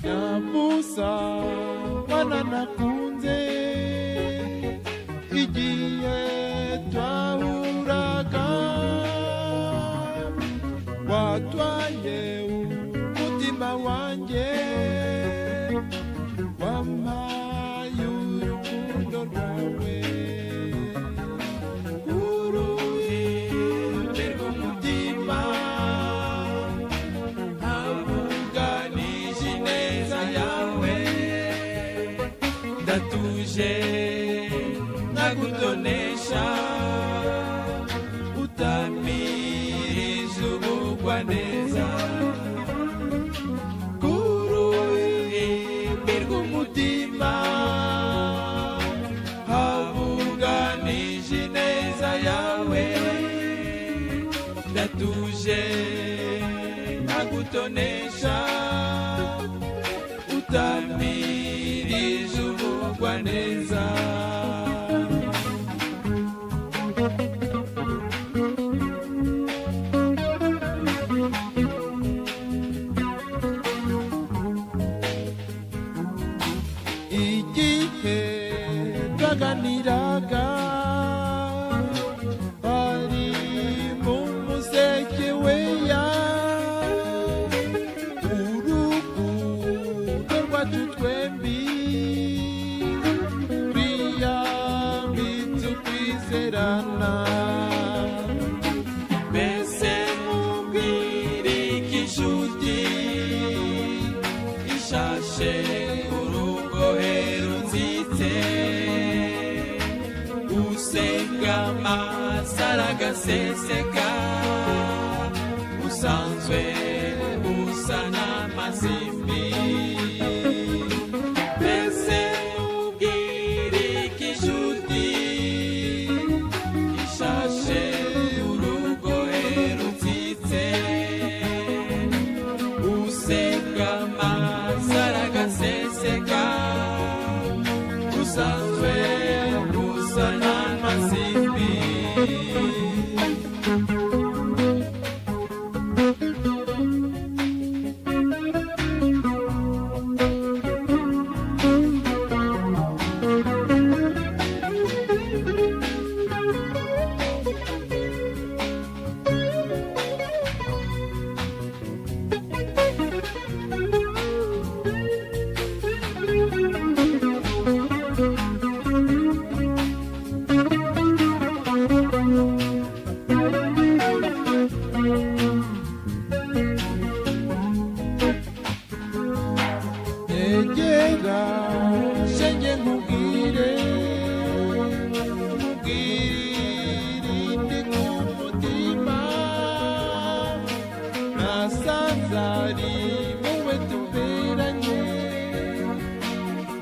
Nyabusa wana nakunze igihe twahuraga watwaye umutima wanjye wampaye urukundo rwawe uruhimbi rw'umutima habuganije ineza yawe ndatuje nagutonesha utamirije ubugwaneza kuruhimbi rw'umutima habuganije ineza yawe ndatuje nagutonesha utamirije ubugwaneza igihe twaganiraga ari mu museke weya urukundo rwacu twembi rwiyambitse ukwizerana mbese mubwire ko inshuti ishashe amasara agaseseka usanzwe usa n'amazimbi mbese mubwire ko inshuti ishashe urugohe rutsitse useka amasara agaseseka usanzwe usa n'amazimbi egera shenge nkubwire ndi ku mutima nasanze ari wowe tuberanye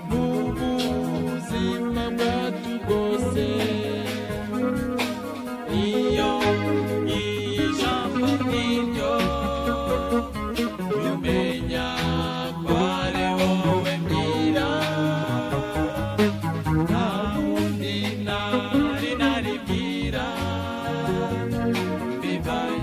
mu buzima bwacu bwose iyo ijambo nk'iryo umenya Bye.